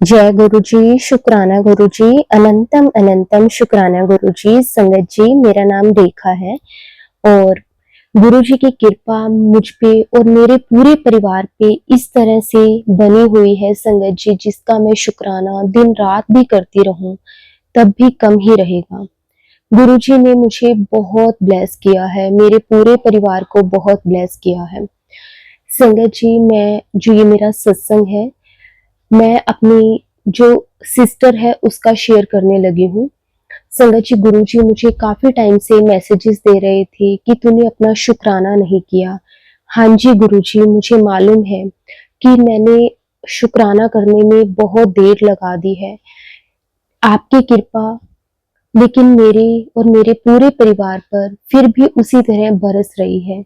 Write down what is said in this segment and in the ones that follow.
जय गुरु जी, शुक्राना गुरु जी, अनंतम अनंतम शुक्राना गुरु जी। संगत जी, मेरा नाम रेखा है और गुरु जी की कृपा मुझ पे और मेरे पूरे परिवार पे इस तरह से बनी हुई है संगत जी, जिसका मैं शुक्राना दिन रात भी करती रहूं तब भी कम ही रहेगा। गुरु जी ने मुझे बहुत ब्लेस किया है, मेरे पूरे परिवार को बहुत ब्लेस किया है। संगत जी, मैं जो ये मेरा सत्संग है, मैं अपनी जो सिस्टर है उसका शेयर करने लगी हूँ। संगत जी, गुरुजी मुझे काफ़ी टाइम से मैसेजेस दे रहे थे कि तूने अपना शुक्राना नहीं किया। हाँ जी गुरुजी, मुझे मालूम है कि मैंने शुक्राना करने में बहुत देर लगा दी है। आपकी कृपा लेकिन मेरे और मेरे पूरे परिवार पर फिर भी उसी तरह बरस रही है।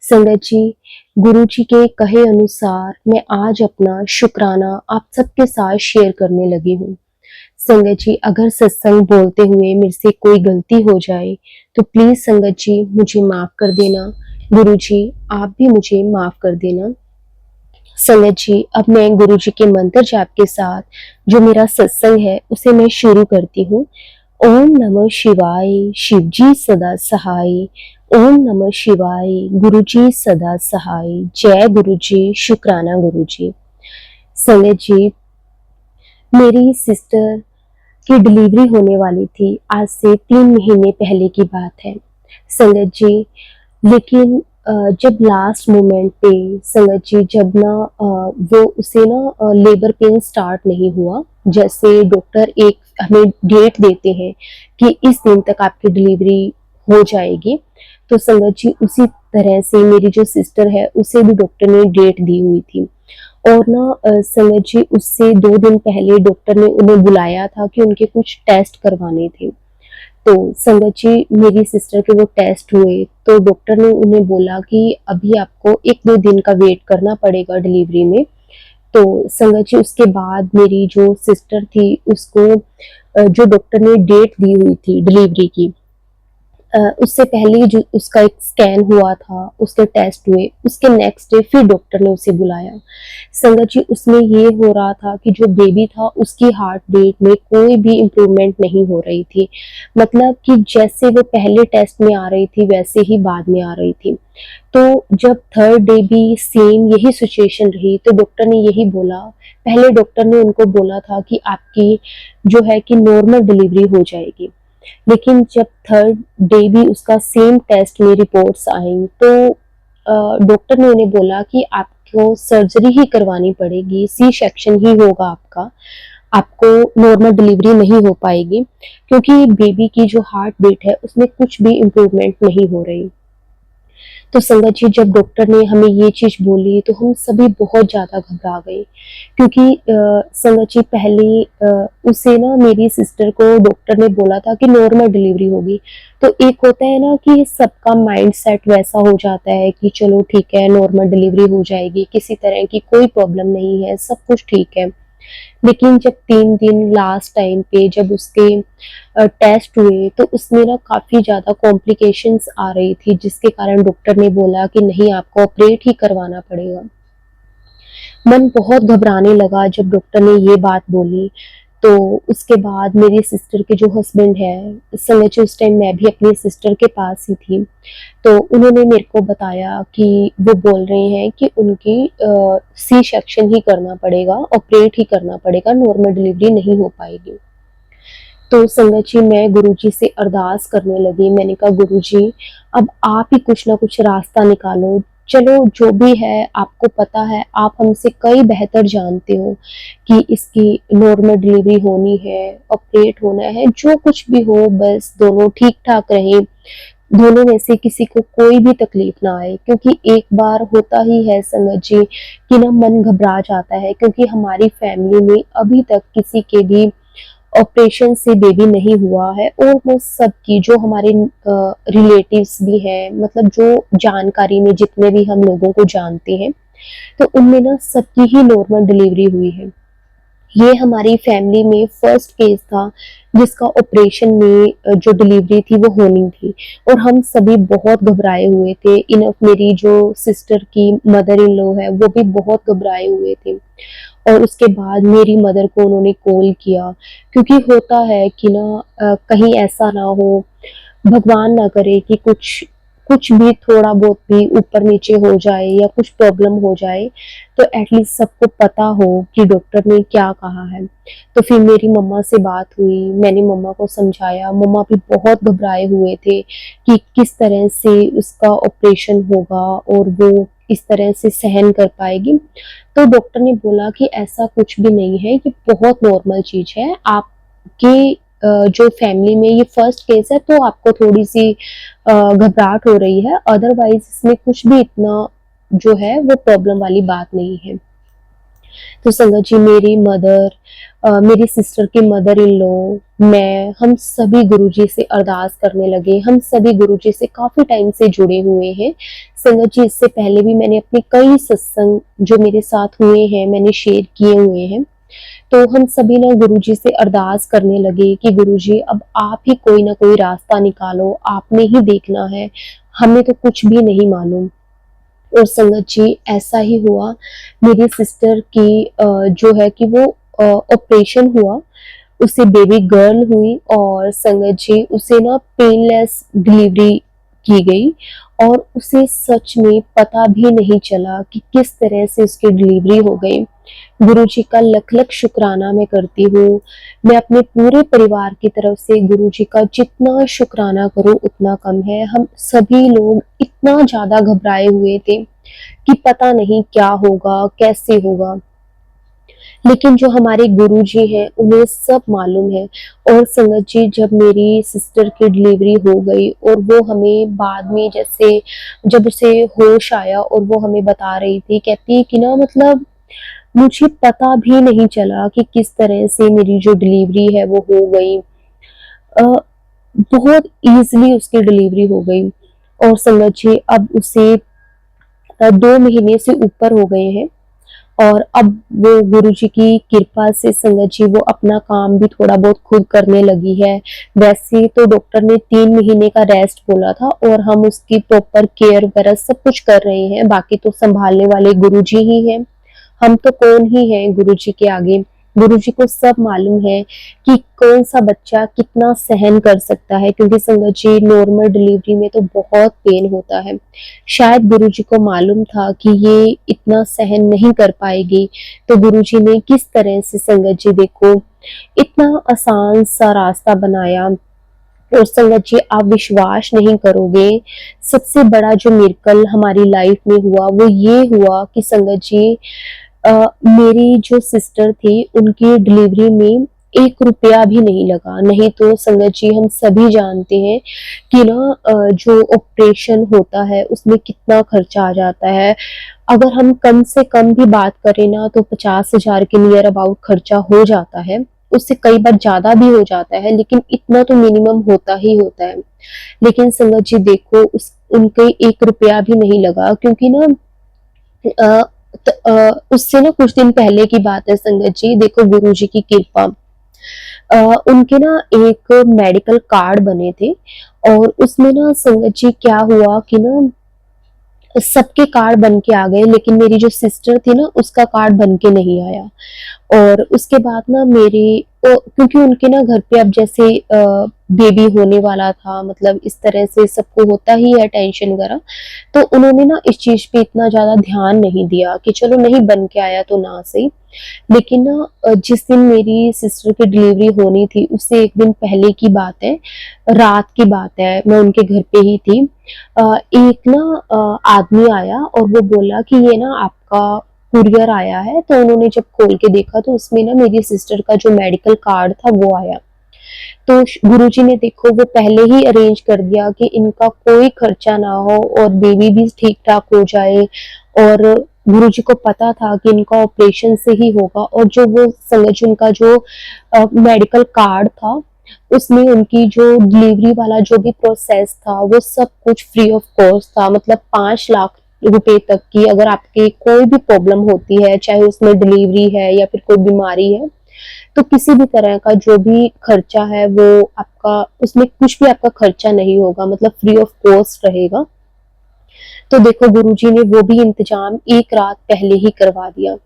संगत जी, गुरु जी के कहे अनुसार मैं आज अपना शुक्राना आप सबके साथ शेयर करने लगी हूँ। संगत जी, अगर सत्संग बोलते हुए मेरे से कोई गलती हो जाए तो प्लीज संगत जी मुझे माफ कर देना। गुरु जी, आप भी मुझे माफ कर देना। संगत जी, अब मैं गुरु जी के मंत्र जाप के साथ जो मेरा सत्संग है उसे मैं शुरू करती हूँ। ओम नमः शिवाय, शिव जी सदा सहाय। ओम नमः शिवाय, गुरु जी सदा सहाय। जय गुरु जी, शुक्राना गुरु जी। संगत जी, मेरी सिस्टर की डिलीवरी होने वाली थी, आज से 3 महीने पहले की बात है संगत जी। लेकिन जब लास्ट मोमेंट पे संगत जी, जब ना वो उसे ना लेबर पेन स्टार्ट नहीं हुआ, जैसे डॉक्टर एक हमें डेट देते हैं कि इस दिन तक आपकी डिलीवरी हो जाएगी, तो संगत जी उसी तरह से मेरी जो सिस्टर है उसे भी डॉक्टर ने डेट दी हुई थी। और ना संगत जी, उससे 2 दिन पहले डॉक्टर ने उन्हें बुलाया था कि उनके कुछ टेस्ट करवाने थे। तो संगत जी, मेरी सिस्टर के वो टेस्ट हुए तो डॉक्टर ने उन्हें बोला कि अभी आपको 1-2 दिन का वेट करना पड़ेगा डिलीवरी में। तो संगत जी, उसके बाद मेरी जो सिस्टर थी उसको जो डॉक्टर ने डेट दी हुई थी डिलीवरी की, उससे पहले जो उसका एक स्कैन हुआ था, उसके टेस्ट हुए, उसके नेक्स्ट डे फिर डॉक्टर ने उसे बुलाया। संगत जी, उसमें ये हो रहा था कि जो बेबी था उसकी हार्ट बीट में कोई भी इम्प्रूवमेंट नहीं हो रही थी। मतलब कि जैसे वो पहले टेस्ट में आ रही थी वैसे ही बाद में आ रही थी। तो जब थर्ड डे भी सेम यही सिचुएशन रही तो डॉक्टर ने यही बोला, पहले डॉक्टर ने उनको बोला था कि आपकी जो है कि नॉर्मल डिलीवरी हो जाएगी। लेकिन जब थर्ड डे भी उसका सेम टेस्ट में रिपोर्ट्स आई तो डॉक्टर ने उन्हें बोला कि आपको सर्जरी ही करवानी पड़ेगी, सी सेक्शन ही होगा आपका, आपको नॉर्मल डिलीवरी नहीं हो पाएगी क्योंकि बेबी की जो हार्ट बीट है उसमें कुछ भी इम्प्रूवमेंट नहीं हो रही। तो संगत जी, जब डॉक्टर ने हमें ये चीज़ बोली तो हम सभी बहुत ज़्यादा घबरा गए क्योंकि संगत जी, पहले उसे ना मेरी सिस्टर को डॉक्टर ने बोला था कि नॉर्मल डिलीवरी होगी। तो एक होता है ना कि सबका माइंड सेट वैसा हो जाता है कि चलो ठीक है, नॉर्मल डिलीवरी हो जाएगी, किसी तरह की कोई प्रॉब्लम नहीं है, सब कुछ ठीक है। लेकिन जब 3 दिन लास्ट टाइम पे जब उसके टेस्ट हुए तो उसमें ना काफ़ी ज़्यादा कॉम्प्लिकेशंस आ रही थी, जिसके कारण डॉक्टर ने बोला कि नहीं, आपको ऑपरेट ही करवाना पड़ेगा। मन बहुत घबराने लगा जब डॉक्टर ने ये बात बोली। तो उसके बाद मेरी सिस्टर के जो हस्बैंड है, इस समय जो उस टाइम मैं भी अपनी सिस्टर के पास ही थी, तो उन्होंने मेरे को बताया कि वो बोल रहे हैं कि उनकी सी सेक्शन ही करना पड़ेगा, ऑपरेट ही करना पड़ेगा, नॉर्मल डिलीवरी नहीं हो पाएगी। तो संगत जी, मैं गुरुजी से अरदास करने लगी। मैंने कहा, गुरुजी अब आप ही कुछ ना कुछ रास्ता निकालो। चलो जो भी है आपको पता है, आप हमसे कई बेहतर जानते हो कि इसकी नॉर्मल डिलीवरी होनी है, ऑपरेट होना है, जो कुछ भी हो बस दोनों ठीक-ठाक रहें। दोनों में से किसी को कोई भी तकलीफ ना आए, क्योंकि एक बार होता ही है संगत जी कि ना मन घबरा जाता है, क्योंकि हमारी फैमिली में अभी तक किसी के भी ऑपरेशन से बेबी नहीं हुआ है। ऑलमोस्ट सबकी जो हमारे रिलेटिव्स भी हैं, मतलब जो जानकारी में जितने भी हम लोगों को जानते हैं, तो उनमें ना सबकी ही नॉर्मल डिलीवरी हुई है। ये हमारी फैमिली में फर्स्ट केस था जिसका ऑपरेशन में जो डिलीवरी थी वो होनी थी, और हम सभी बहुत घबराए हुए थे। इनफ मेरी जो सिस्टर की मदर इन लॉ है वो भी बहुत घबराए हुए थे। और उसके बाद मेरी मदर को उन्होंने कॉल किया, क्योंकि होता है कि ना कहीं ऐसा ना हो, भगवान ना करे कि कुछ कुछ भी थोड़ा बहुत भी ऊपर नीचे हो जाए या कुछ प्रॉब्लम हो जाए, तो एटलीस्ट सबको पता हो कि डॉक्टर ने क्या कहा है। तो फिर मेरी मम्मा से बात हुई, मैंने मम्मा को समझाया, मम्मा भी बहुत घबराए हुए थे कि किस तरह से उसका ऑपरेशन होगा और वो इस तरह से सहन कर पाएगी। तो डॉक्टर ने बोला कि ऐसा कुछ भी नहीं है, ये बहुत नॉर्मल चीज़ है। आपके जो फैमिली में ये फर्स्ट केस है, तो आपको थोड़ी-सी घबराहट हो रही है, अदरवाइज़ इसमें कुछ भी इतना जो है वो प्रॉब्लम वाली बात नहीं है। तो संगत जी, मेरी मदर, मेरी सिस्टर की मदर इन लॉ, मैं, हम सभी गुरुजी से अरदास करने लगे। हम सभी गुरुजी से काफ़ी टाइम से जुड़े हुए हैं। संगत जी, इससे पहले भी मैंने अपने कई सत्संग जो मेरे साथ हुए हैं, मैंने शेयर किए हुए हैं। तो हम सभी ना गुरुजी से अरदास करने लगे कि गुरुजी, अब आप ही कोई ना कोई रास्ता निकालो, आपने ही देखना है, हमें तो कुछ भी नहीं मालूम। और संगत जी, ऐसा ही हुआ। मेरी सिस्टर की जो है कि वो ऑपरेशन हुआ, उसे बेबी गर्ल हुई, और संगत जी उसे ना पेनलेस डिलीवरी की गई, और उसे सच में पता भी नहीं चला कि किस तरह से उसकी डिलीवरी हो गई। गुरुजी का लख-लख शुक्राना मैं करती हूँ। मैं अपने पूरे परिवार की तरफ से गुरुजी का जितना शुक्राना करूँ उतना कम है। हम सभी लोग इतना ज़्यादा घबराए हुए थे कि पता नहीं क्या होगा, कैसे होगा। लेकिन जो हमारे गुरुजी हैं, उन्हें सब मालूम है। और संगत जी, जब मेरी सिस्टर की डिलीवरी हो गई और वो हमें बाद में, जैसे जब उसे होश आया और वो हमें बता रही थी, कहती है कि ना मतलब मुझे पता भी नहीं चला कि किस तरह से मेरी जो डिलीवरी है वो हो गई। अ, बहुत ईज़िली उसकी डिलीवरी हो गई। और संगत जी, अब उसे 2 महीने से ऊपर हो गए हैं, और अब वो गुरुजी की कृपा से संगत जी वो अपना काम भी थोड़ा बहुत खुद करने लगी है। वैसे तो डॉक्टर ने 3 महीने का रेस्ट बोला था, और हम उसकी प्रॉपर केयर वगैरह सब कुछ कर रहे हैं, बाकी तो सँभालने वाले गुरुजी ही हैं। हम तो कौन ही हैं गुरुजी के आगे। गुरुजी को सब मालूम है कि कौन-सा बच्चा कितना सहन कर सकता है, क्योंकि संगत जी नॉर्मल डिलीवरी में तो बहुत पेन होता है। शायद गुरुजी को मालूम था कि ये इतना सहन नहीं कर पाएगी, तो गुरुजी ने किस तरह से संगत जी देखो इतना आसान सा रास्ता बनाया। और संगत जी, आप विश्वास नहीं करोगे, सबसे बड़ा जो मिरेकल हमारी लाइफ में हुआ वो ये हुआ कि संगत जी, मेरी जो सिस्टर थी उनकी डिलीवरी में 1 रुपया भी नहीं लगा। नहीं तो संगत जी, हम सभी जानते हैं कि ना जो ऑपरेशन होता है उसमें कितना खर्चा आ जाता है। अगर हम कम से कम भी बात करें ना, तो 50,000 के नियर अबाउट खर्चा हो जाता है। उससे कई बार ज़्यादा भी हो जाता है, लेकिन इतना तो मिनिमम होता ही होता है। लेकिन संगत जी देखो, उस उनके 1 रुपया भी नहीं लगा, क्योंकि ना उससे ना कुछ दिन पहले की बात है संगत जी, देखो गुरुजी की कृपा। उनके ना एक मेडिकल कार्ड बने थे, और उसमें ना संगत जी क्या हुआ कि ना सबके कार्ड बन के आ गए, लेकिन मेरी जो सिस्टर थी ना उसका कार्ड बन के नहीं आया। और उसके बाद ना क्योंकि उनके ना घर पे अब जैसे बेबी होने वाला था, मतलब इस तरह से सबको होता ही है टेंशन वगैरह, तो उन्होंने ना इस चीज़ पे इतना ज़्यादा ध्यान नहीं दिया कि चलो नहीं बन के आया तो ना सही। लेकिन ना जिस दिन मेरी सिस्टर की डिलीवरी होनी थी उससे 1 दिन पहले की बात है, रात की बात है, मैं उनके घर पे ही थी। एक ना आदमी आया और वो बोला कि ये ना आपका कुरियर आया है, तो उन्होंने जब खोल के देखा तो उसमें ना मेरी सिस्टर का जो मेडिकल कार्ड था वो आया। तो गुरुजी ने देखो वो पहले ही अरेंज कर दिया कि इनका कोई खर्चा ना हो और बेबी भी ठीक-ठाक हो जाए, और गुरुजी को पता था कि इनका ऑपरेशन से ही होगा, और जो वो समझ उनका जो मेडिकल कार्ड था, उसमें उनकी जो डिलीवरी वाला जो भी प्रोसेस था वो सब कुछ फ्री ऑफ कॉस्ट था। मतलब 5 लाख रुपए तक की अगर आपके कोई भी प्रॉब्लम होती है, चाहे उसमें डिलीवरी है या फिर कोई बीमारी है, तो किसी भी तरह का जो भी खर्चा है वो आपका, उसमें कुछ भी आपका खर्चा नहीं होगा, मतलब फ्री ऑफ कॉस्ट रहेगा। तो देखो गुरुजी ने वो भी इंतजाम एक रात पहले ही करवा दिया।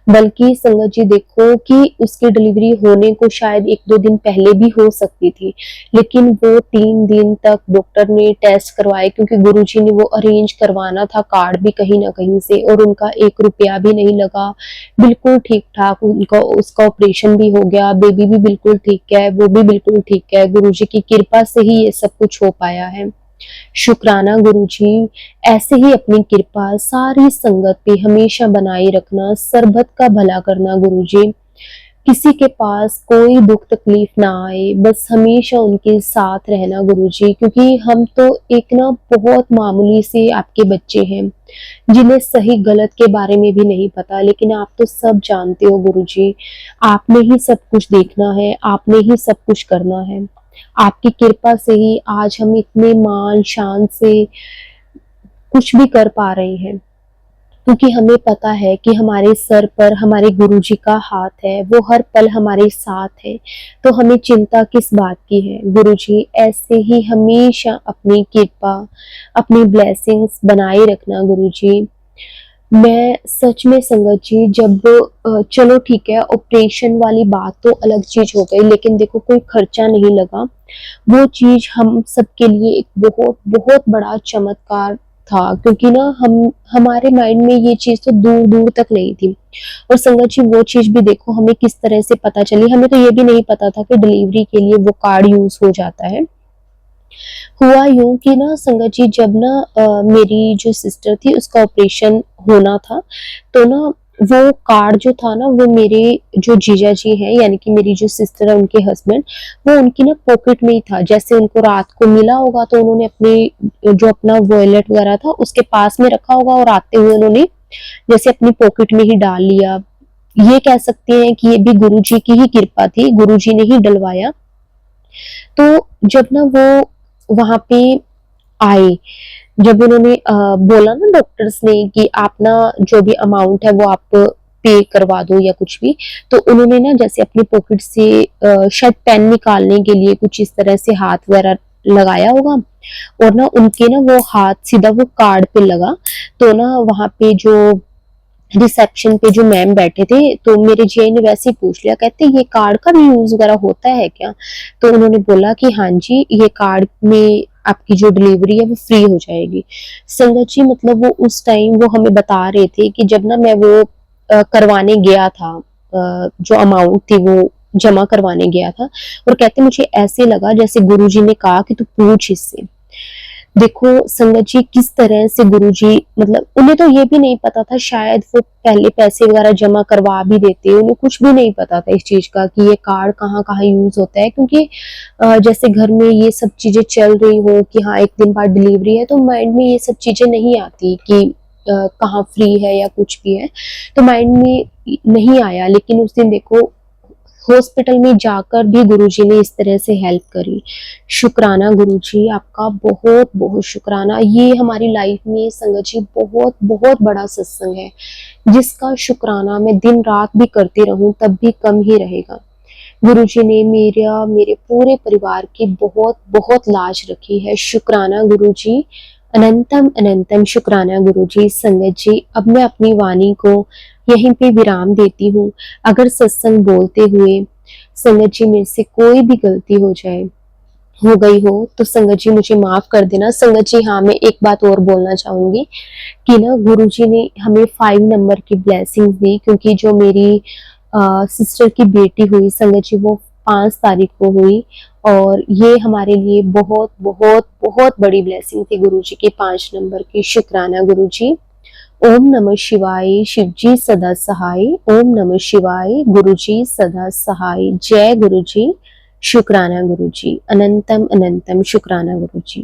बल्कि संगत जी देखो कि उसकी डिलीवरी होने को शायद 1-2 दिन पहले भी हो सकती थी, लेकिन वो 3 दिन तक डॉक्टर ने टेस्ट करवाए, क्योंकि गुरुजी ने वो अरेंज करवाना था कार्ड भी कहीं न कहीं से, और उनका 1 रुपया भी नहीं लगा। बिल्कुल ठीक-ठाक उनका उसका ऑपरेशन भी हो गया, बेबी भी बिल्कुल ठीक है, वो भी बिल्कुल ठीक है। गुरुजी की कृपा से ही ये सब कुछ हो पाया है। शुक्राना गुरुजी, ऐसे ही अपनी कृपा सारी संगत पे हमेशा बनाए रखना, सर्बत का भला करना गुरुजी। किसी के पास कोई दुख तकलीफ ना आए, बस हमेशा उनके साथ रहना गुरुजी, क्योंकि हम तो एक ना बहुत मामूली से आपके बच्चे हैं, जिन्हें सही गलत के बारे में भी नहीं पता, लेकिन आप तो सब जानते हो गुरुजी। आपने ही सब कुछ देखना है, आपने ही सब कुछ करना है। आपकी कृपा से ही आज हम इतने मान शान से कुछ भी कर पा रहे हैं, क्योंकि हमें पता है कि हमारे सर पर हमारे गुरुजी का हाथ है, वो हर पल हमारे साथ है। तो हमें चिंता किस बात की है गुरुजी। ऐसे ही हमेशा अपनी कृपा, अपनी ब्लेसिंग्स बनाए रखना गुरुजी। मैं सच में संगत जी, जब चलो ठीक है, ऑपरेशन वाली बात तो अलग चीज हो गई, लेकिन देखो कोई खर्चा नहीं लगा। वो चीज हम सबके लिए एक बहुत बहुत बड़ा चमत्कार था, क्योंकि ना हम हमारे माइंड में ये चीज तो दूर दूर तक नहीं थी। और संगत जी वो चीज भी देखो हमें किस तरह से पता चली। हमें तो ये भी नहीं पता था कि डिलीवरी के लिए वो कार्ड यूज हो जाता है। हुआ यूं कि ना संगत जी, जब ना मेरी जो सिस्टर थी उसका ऑपरेशन होना था, तो ना वो कार्ड जो था ना, वो मेरे जो जीजा जी हैं, यानी कि मेरी जो सिस्टर है उनके हस्बैंड, वो उनकी ना पॉकेट में ही था। जैसे उनको रात को मिला होगा तो उन्होंने अपने जो अपना वॉलेट वगैरह था उसके पास में रखा होगा, और आते हुए उन्होंने जैसे अपनी पॉकेट में ही डाल लिया। ये कह सकते हैं कि ये भी गुरुजी की ही कृपा थी, गुरुजी ने ही डलवाया। तो जब ना वो वहां पे आए, जब उन्होंने बोला ना डॉक्टर्स ने कि आप ना जो भी अमाउंट है वो आप पे करवा दो या कुछ भी, तो उन्होंने ना जैसे अपनी पॉकेट से शायद पेन निकालने के लिए कुछ इस तरह से हाथ वगैरह लगाया होगा, और ना उनके ना वो हाथ सीधा वो कार्ड पे लगा। तो ना वहां पे जो रिसेप्शन पे जो मैम बैठे थे, तो मेरे जीआई ने वैसे ही पूछ लिया, कहते ये कार्ड का भी यूज वगैरह होता है क्या? तो उन्होंने बोला कि हाँ जी, ये कार्ड में आपकी जो डिलीवरी है वो फ्री हो जाएगी। संगत जी मतलब वो उस टाइम वो हमें बता रहे थे कि जब ना मैं वो करवाने गया था, जो अमाउंट थी वो जमा करवाने गया था, और कहते मुझे ऐसे लगा जैसे गुरुजी ने कहा कि तू पूछ इससे। देखो संगत जी किस तरह से गुरुजी, मतलब उन्हें तो ये भी नहीं पता था, शायद वो पहले पैसे वगैरह जमा करवा भी देते, उन्हें कुछ भी नहीं पता था इस चीज का कि ये कार्ड कहाँ कहाँ यूज होता है। क्योंकि जैसे घर में ये सब चीजें चल रही हो कि हाँ एक दिन बाद डिलीवरी है, तो माइंड में ये सब चीजें नहीं आती कि कहाँ फ्री है या कुछ भी है, तो माइंड में नहीं आया। लेकिन उस दिन देखो हॉस्पिटल में जाकर भी गुरुजी ने इस तरह से हेल्प करी। शुक्राना गुरुजी, आपका बहुत बहुत शुक्राना। ये हमारी लाइफ में संगत जी बहुत बहुत बड़ा सत्संग है, जिसका शुक्राना मैं दिन रात भी करती रहूं तब भी कम ही रहेगा। गुरुजी ने मेरे पूरे परिवार की बहुत बहुत लाज रखी है। शुक्राना गुरुजी, अनंतम अनंतम शुक्राना गुरुजी। संगत जी अब मैं अपनी वाणी को यहीं पे विराम देती हूँ। अगर सत्संग बोलते हुए संगत जी मेरे से कोई भी गलती हो गई हो तो संगत जी मुझे माफ कर देना। संगत जी हाँ, मैं एक बात और बोलना चाहूंगी कि ना गुरुजी ने हमें 5 नंबर की ब्लेसिंग दी, क्योंकि जो मेरी सिस्टर की बेटी हुई संगत जी वो 5 तारीख को हुई, और ये हमारे लिए बहुत बहुत बहुत बड़ी ब्लेसिंग थी गुरुजी की 5 नंबर की। शुक्राना गुरुजी। ओम नमः शिवाय। शिवजी सदा सहाय। ओम नमः शिवाय। गुरुजी सदा सहाय। जय गुरुजी। शुक्राना गुरुजी। अनंतम अनंतम शुक्राना गुरुजी।